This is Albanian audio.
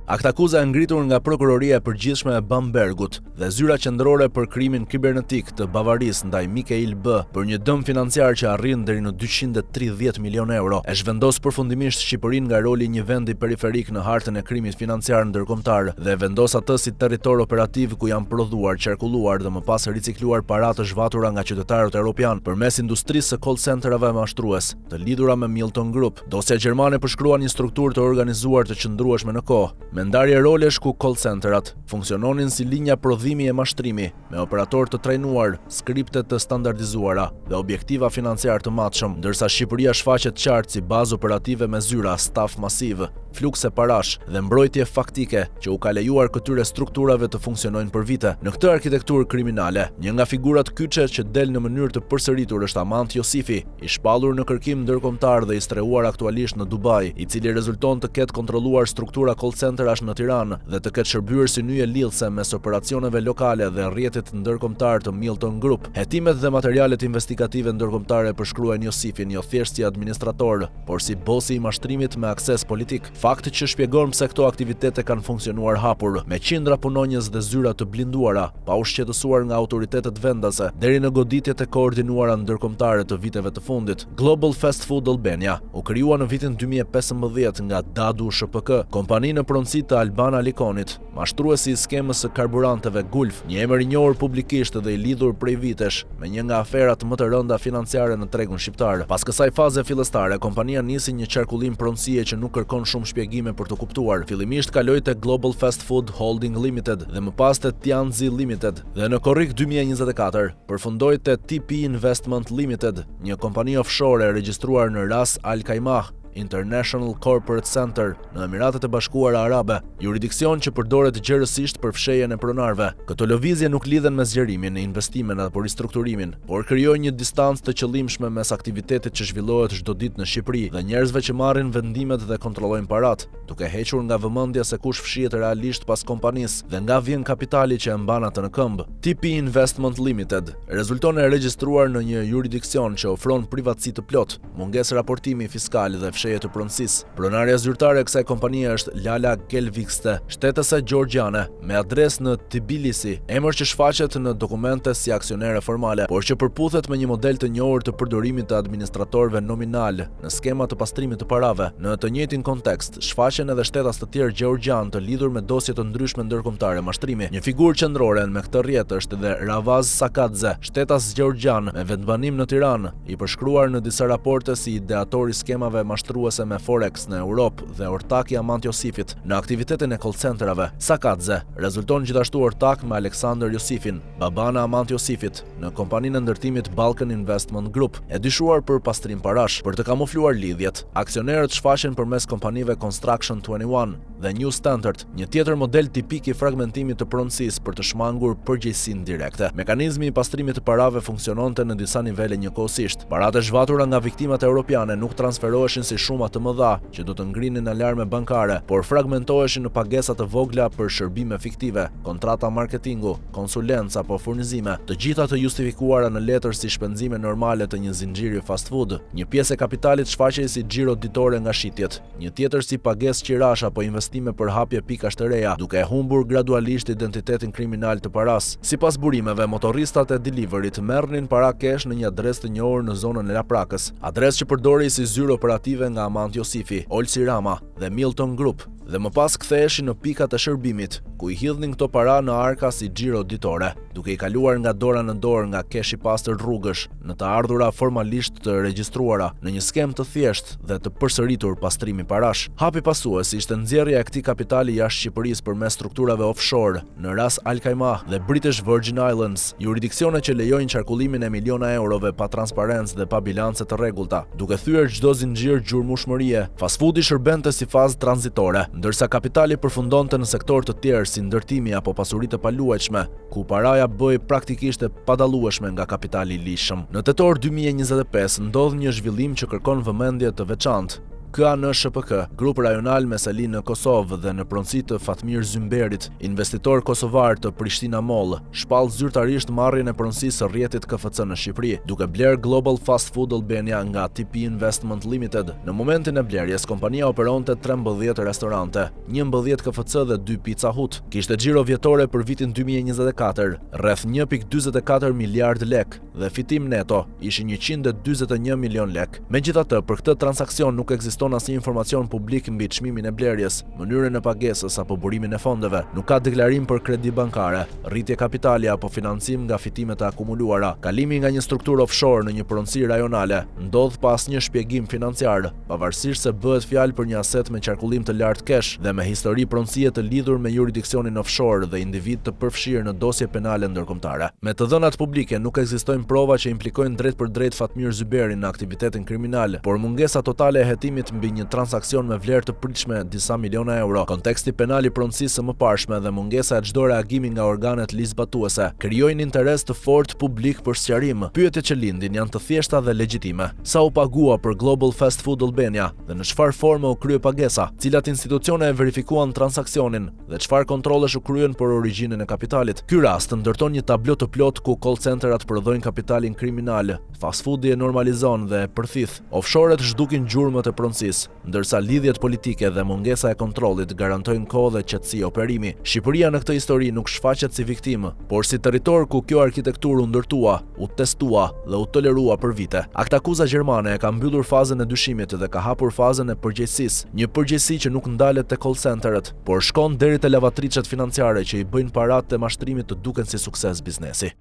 Akt akuza e ngritur nga prokuroria e përgjithshme e Bambergut dhe zyra qendrore për krimin kibernetik të Bavarisë ndaj Mikael B për një dëm financiar që arrin deri në 230 milion euro e zhvendos përfundimisht Shqipërinë nga roli i një vendi periferik në hartën e krimit financiar ndërkombëtar dhe vendos atë si territor operativ ku janë prodhuar, qarkulluar dhe më pas ricikluar para të zhvatura nga qytetarët evropian përmes industrisë së call centerave mashtrues të lidhura me Milton Group. Dosja gjermane përshkruan një strukturë të organizuar të qëndrueshme në kohë, me ndarje rolesh ku call centerat funksiononin si linja prodhimi e mashtrimi, me operator të trajnuar, skripte të standardizuara dhe objektiva financiar të matshëm, ndërsa Shqipëria shfaqet qartë si bazë operative me zyra, staf masiv, flukse parash dhe mbrojtje faktike që u ka lejuar këtyre strukturave të funksionojnë për vite. Në këtë arkitekturë kriminale, një nga figurat kyçe që del në mënyrë të përsëritur është Amant Josifi, i shpallur në kërkim ndërkombëtar dhe i streuar aktualisht në Dubai, i cili rezulton të ketë kontrolluar struktura call centerash në Tiranë dhe të ketë shërbyer si nyje lidhëse mes operacioneve lokale dhe rrjetit ndërkombëtar të Milton Group. Hetimet dhe materialet investigative ndërkombëtare përshkruajnë Josifin jo thjesht si administrator, por si bosi i mashtrimit me akses politik. Fakti që shpjegon pse këto aktivitete kanë funksionuar hapur, me qindra punonjës dhe zyra të blinduara, pa u shqetësuar nga autoritetet vendase, deri në goditjet e koordinuara ndërkombëtare të viteve të fundit. Global Fast Food Albania u krijua në vitin 2015 nga Dadu SHPK, kompani në pronësi të Albana Likonit, mashtruesi i skemës së karburanteve Gulf, një emër i njohur publikisht dhe i lidhur prej vitesh me një nga aferat më të rënda financiare në tregun shqiptar. Pas kësaj faze fillestare, kompania nisi një qarkullim pronësie që nuk kërkon shumë shpjegime për të kuptuar. Fillimisht kaloi te Global Fast Food Holding Limited dhe më pas te Tianzi Limited dhe në korrik 2024 përfundoi te TP Investment Limited, një kompani offshore e regjistruar në Ras Al Khaimah International Corporate Center në Emiratet e Bashkuara Arabe, jurisdiksion që përdoret gjerësisht për fshehjen e pronarëve. Këto lëvizje nuk lidhen me zgjerimin, investimin apo ristrukturimin, por krijojnë një distancë të qëllimshme mes aktivitetit që zhvillohet çdo ditë në Shqipëri dhe njerëzve që marrin vendimet dhe kontrollojnë parat, duke hequr nga vëmendja se kush fshihet realisht pas kompanisë dhe nga vjen kapitali që e mban atë në këmbë. TP Investment Limited rezulton e regjistruar në një jurisdiksion që ofron privatësi të plot, mungesë raportimi fiskal dhe të pronësisë. Pronarja zyrtare e kësaj kompanie është Lala Gelvikste, shtetëse gjeorgjiane, me adresë në Tbilisi, emër që shfaqet në dokumente si aksionere formale, por që përputhet me një model të njohur të përdorimit të administratorëve nominal në skema të pastrimit të parave. Në të njëjtin kontekst, shfaqen edhe shtetas të tjerë gjeorgjian të lidhur me dosje të ndryshme ndërkombëtare mashtrimi. Një figurë qendrore me këtë rrjet është edhe Ravaz Sakadze, shtetas gjeorgjian me vendbanim në Tiranë, i përshkruar në disa raporte si ideator i skemave mashtruese me Forex në Europë dhe ortak i Amant Josifit në aktivitetin e call centerave. Sakadze rezulton gjithashtu ortak me Aleksandr Josifin, baban e Amant Josifit, në kompaninë e ndërtimit Balkan Investment Group, e dyshuar për pastrim parash. Për të kamufluar lidhjet, aksionerët shfaqen përmes kompanive Construction 21 dhe New Standard, një tjetër model tipik i fragmentimit të pronësisë për të shmangur përgjegjësinë direkte. Mekanizmi i pastrimit të parave funksiononte në disa nivele njëkohësisht. Paratë zhvatura nga viktimat europiane nuk transferoheshin si shuma të mëdha që do të ngrinin alarme bankare, por fragmentoheshin në pagesa të vogla për shërbime fiktive, kontrata marketingu, konsulencë apo furnizime, të gjitha të justifikuara në letër si shpenzime normale të një zinxhiri fast food. Një pjesë e kapitalit shfaqej si xhiro ditore nga shitjet, një tjetër si pagesë qirash apo investime për hapje pikash të reja, duke humbur gradualisht identitetin kriminal të paras. Sipas burimeve, motorristat e deliveryt merrnin para kesh në një adresë të njohur në zonën e Laprakës, adresë që përdorej si zyrë operative nga Amant Josifi, Olsi Rama dhe Milton Group, dhe më pas ktheheshin në pikat e shërbimit, ku i hidhnin këto para në arka si xhiro ditore, duke i kaluar nga dora në dorë nga kesh i pastër rrugësh në të ardhura formalisht të regjistruara në një skem të thjeshtë dhe të përsëritur pastrimi parash. Hapi pasues ishte nxjerrja e këtij kapitali jashtë Shqipërisë përmes strukturave offshore në Ras Al Khaimah dhe British Virgin Islands, juridiksione që lejojnë qarkullimin e miliona eurove pa transparencë dhe pa bilance të rregullta, duke thyer çdo zinxhir gjurmëshmërie. Fast foodi shërbente si fazë tranzitore, ndërsa kapitali përfundonte në sektor të tjerë si ndërtimi apo pasuri të paluajtshme, ku paraja bëi praktikisht e padallueshme nga kapitali i lishëm. Në tetor 2025 ndodh një zhvillim që kërkon vëmendje të veçantë. KANSHPK, grup rajonal me sali në Kosovë dhe në pronësi të Fatmir Zymberit, investitor kosovar të Prishtina Mall, shpall zyrtarisht marrjen e pronësisë së rrjetit KFC në Shqipëri, duke bler Global Fast Food Albania nga TP Investment Limited. Në momentin e blerjes, kompania operonte 13 restorante, 11 KFC dhe 2 Pizza Hut. Kishte xhiro vjetore për vitin 2024 rreth 1.44 miliard lek dhe fitim neto ishin 141 milion lek. Megjithatë, për këtë transakcion nuk ekziston asnjë informacion publik mbi çmimin e blerjes, mënyrën e pagesës apo burimin e fondeve. Nuk ka deklarim për kredi bankare, rritje kapitali apo financim nga fitimet e akumuluara. Kalimi nga një strukturë offshore në një pronësi rajonale ndodh pa asnjë shpjegim financiar, pavarësisht se bëhet fjalë për një aset me qarkullim të lartë kesh dhe me histori pronësie të lidhur me jurisdiksionin offshore dhe individ të përfshirë në dosje penale ndërkombëtare. Me të dhënat publike nuk ekzistojnë prova që implikojnë drejt për drejt Fatmir Zymberin në aktivitetin kriminal, por mungesa totale e hetimit mbi një transakcion me vlerë të pritshme disa miliona euro, konteksti penal i pronësisë së mëparshme dhe mungesa e çdo reagimi nga organet ligjzbatuese krijojnë interes të fortë publik për sqarim. Pyetjet që lindin janë të thjeshta dhe legjitime. Sa u pagua për Global Fast Food Albania dhe në çfarë forme u krye pagesa? Cilat institucione e verifikuan transakcionin dhe çfarë kontrollesh u kryen për origjinën e kapitalit? Ky rast ndërton një tablo të plot ku call centerat prodhojnë kapitalin kriminal, fast foodi e normalizon dhe e përthith, offshore-et zhdukin gjurmët e pronësisë, ndërsa lidhjet politike dhe mungesa e kontrollit garantojnë kohë dhe qetësi operimi. Shqipëria në këtë histori nuk shfaqet si viktimë, por si territor ku kjo arkitekturë u ndërtua, u testua dhe u tolerua për vite. Aktakuza gjermane e ka mbyllur fazën e dyshimit dhe ka hapur fazën e përgjegjësisë, një përgjegjësi që nuk ndalet te call centeret, por shkon deri te lavatriçet financiare që i bëjnë paratë të mashtrimit të duken si sukses biznesi.